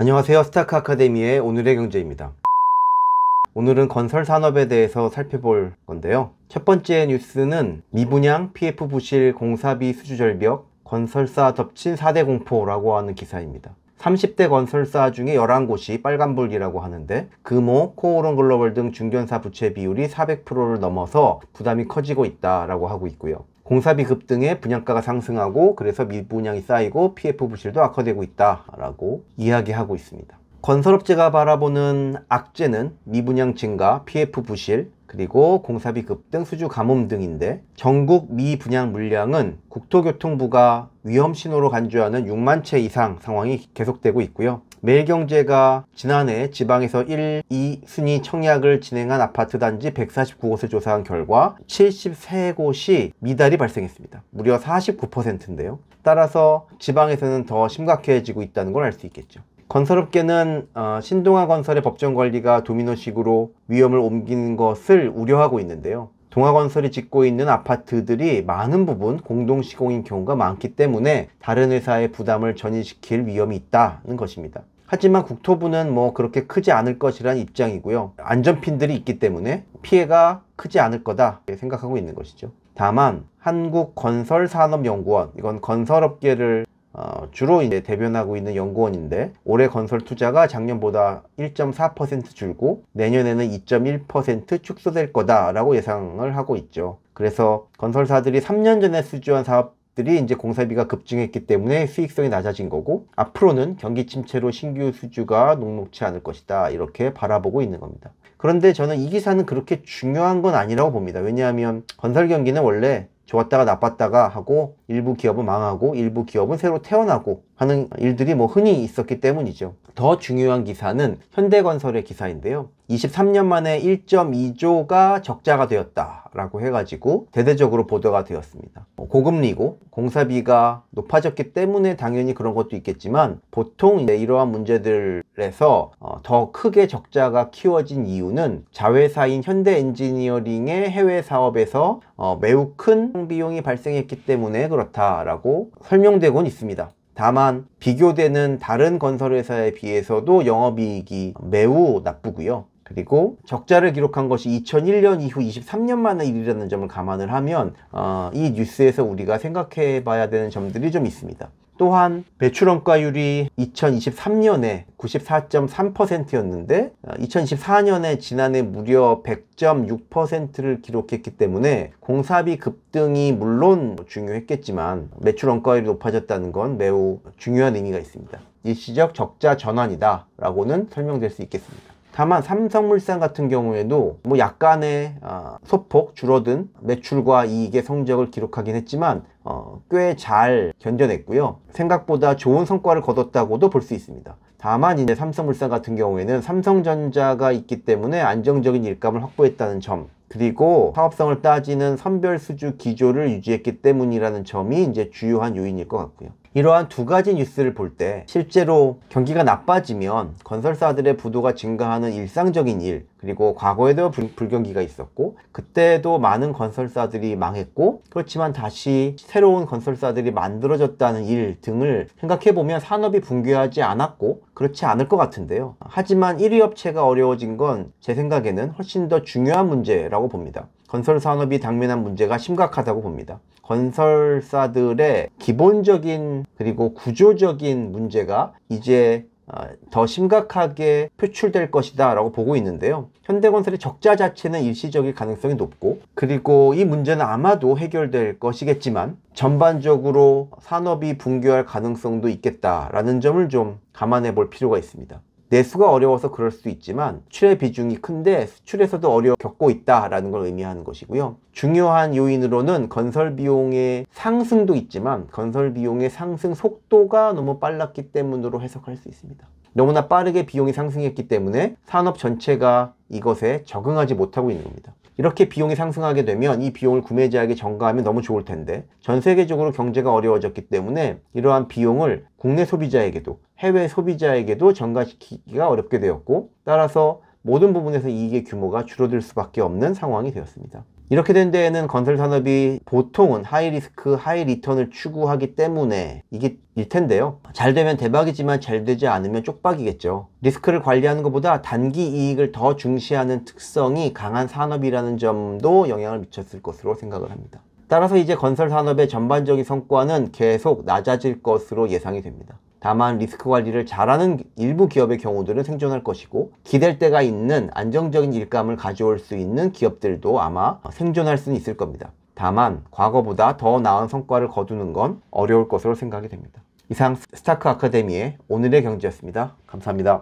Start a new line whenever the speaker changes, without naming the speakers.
안녕하세요. 스타크 아카데미의 오늘의 경제입니다. 오늘은 건설 산업에 대해서 살펴볼 건데요. 첫 번째 뉴스는 미분양, PF 부실, 공사비 수주 절벽, 건설사 덮친 4대 공포라고 하는 기사입니다. 30대 건설사 중에 11곳이 빨간불이라고 하는데 금호, 코오롱 글로벌 등 중견사 부채 비율이 400%를 넘어서 부담이 커지고 있다라고 하고 있고요. 공사비 급등에 분양가가 상승하고 그래서 미분양이 쌓이고 PF 부실도 악화되고 있다라고 이야기하고 있습니다. 건설업체가 바라보는 악재는 미분양 증가, PF 부실, 그리고 공사비 급등, 수주 가뭄 등인데 전국 미분양 물량은 국토교통부가 위험신호로 간주하는 6만 채 이상 상황이 계속되고 있고요. 매일경제가 지난해 지방에서 1, 2 순위 청약을 진행한 아파트 단지 149곳을 조사한 결과 73곳이 미달이 발생했습니다. 무려 49%인데요. 따라서 지방에서는 더 심각해지고 있다는 걸 알 수 있겠죠. 건설업계는 신동아건설의 법정관리가 도미노식으로 위험을 옮기는 것을 우려하고 있는데요. 동아건설이 짓고 있는 아파트들이 많은 부분 공동시공인 경우가 많기 때문에 다른 회사의 부담을 전이시킬 위험이 있다는 것입니다. 하지만 국토부는 그렇게 크지 않을 것이라는 입장이고요. 안전핀들이 있기 때문에 피해가 크지 않을 거다 생각하고 있는 것이죠. 다만 한국건설산업연구원, 이건 건설업계를 주로 이제 대변하고 있는 연구원인데 올해 건설 투자가 작년보다 1.4% 줄고 내년에는 2.1% 축소될 거다라고 예상을 하고 있죠. 그래서 건설사들이 3년 전에 수주한 사업들이 이제 공사비가 급증했기 때문에 수익성이 낮아진 거고 앞으로는 경기 침체로 신규 수주가 녹록치 않을 것이다 이렇게 바라보고 있는 겁니다. 그런데 저는 이 기사는 그렇게 중요한 건 아니라고 봅니다. 왜냐하면 건설 경기는 원래 좋았다가 나빴다가 하고 일부 기업은 망하고 일부 기업은 새로 태어나고 하는 일들이 흔히 있었기 때문이죠. 더 중요한 기사는 현대건설의 기사인데요. 23년 만에 1.2조가 적자가 되었다라고 해가지고 대대적으로 보도가 되었습니다. 고금리고 공사비가 높아졌기 때문에 당연히 그런 것도 있겠지만 보통 이러한 문제들에서 더 크게 적자가 키워진 이유는 자회사인 현대엔지니어링의 해외 사업에서 매우 큰 비용이 발생했기 때문에 그렇다라고 설명되곤 있습니다. 다만 비교되는 다른 건설회사에 비해서도 영업이익이 매우 나쁘고요. 그리고 적자를 기록한 것이 2001년 이후 23년 만의 일이라는 점을 감안을 하면 이 뉴스에서 우리가 생각해 봐야 되는 점들이 좀 있습니다. 또한 매출원가율이 2023년에 94.3%였는데 2024년에 지난해 무려 100.6%를 기록했기 때문에 공사비 급등이 물론 중요했겠지만 매출원가율이 높아졌다는 건 매우 중요한 의미가 있습니다. 일시적 적자 전환이다 라고는 설명될 수 있겠습니다. 다만 삼성물산 같은 경우에도 약간의 소폭 줄어든 매출과 이익의 성적을 기록하긴 했지만 꽤 잘 견뎌냈고요. 생각보다 좋은 성과를 거뒀다고도 볼 수 있습니다. 다만 이제 삼성물산 같은 경우에는 삼성전자가 있기 때문에 안정적인 일감을 확보했다는 점, 그리고 사업성을 따지는 선별수주 기조를 유지했기 때문이라는 점이 이제 주요한 요인일 것 같고요. 이러한 두 가지 뉴스를 볼 때 실제로 경기가 나빠지면 건설사들의 부도가 증가하는 일상적인 일, 그리고 과거에도 불경기가 있었고 그때도 많은 건설사들이 망했고 그렇지만 다시 새로운 건설사들이 만들어졌다는 일 등을 생각해보면 산업이 붕괴하지 않았고 그렇지 않을 것 같은데요. 하지만 1위 업체가 어려워진 건 제 생각에는 훨씬 더 중요한 문제라고 봅니다. 건설 산업이 당면한 문제가 심각하다고 봅니다. 건설사들의 기본적인 그리고 구조적인 문제가 이제 더 심각하게 표출될 것이다 라고 보고 있는데요. 현대건설의 적자 자체는 일시적일 가능성이 높고 그리고 이 문제는 아마도 해결될 것이겠지만 전반적으로 산업이 붕괴할 가능성도 있겠다라는 점을 좀 감안해 볼 필요가 있습니다. 내수가 어려워서 그럴 수도 있지만 수출의 비중이 큰데 수출에서도 어려움을 겪고 있다라는 걸 의미하는 것이고요. 중요한 요인으로는 건설 비용의 상승도 있지만 건설 비용의 상승 속도가 너무 빨랐기 때문으로 해석할 수 있습니다. 너무나 빠르게 비용이 상승했기 때문에 산업 전체가 이것에 적응하지 못하고 있는 겁니다. 이렇게 비용이 상승하게 되면 이 비용을 구매자에게 전가하면 너무 좋을 텐데 전 세계적으로 경제가 어려워졌기 때문에 이러한 비용을 국내 소비자에게도 해외 소비자에게도 전가시키기가 어렵게 되었고 따라서 모든 부분에서 이익의 규모가 줄어들 수밖에 없는 상황이 되었습니다. 이렇게 된 데에는 건설 산업이 보통은 하이 리스크, 하이 리턴을 추구하기 때문에 이게 일 텐데요. 잘 되면 대박이지만 잘 되지 않으면 쪽박이겠죠. 리스크를 관리하는 것보다 단기 이익을 더 중시하는 특성이 강한 산업이라는 점도 영향을 미쳤을 것으로 생각을 합니다. 따라서 이제 건설 산업의 전반적인 성과는 계속 낮아질 것으로 예상이 됩니다. 다만 리스크 관리를 잘하는 일부 기업의 경우들은 생존할 것이고, 기댈 데가 있는 안정적인 일감을 가져올 수 있는 기업들도 아마 생존할 수는 있을 겁니다. 다만 과거보다 더 나은 성과를 거두는 건 어려울 것으로 생각이 됩니다. 이상 스타크 아카데미의 오늘의 경제였습니다. 감사합니다.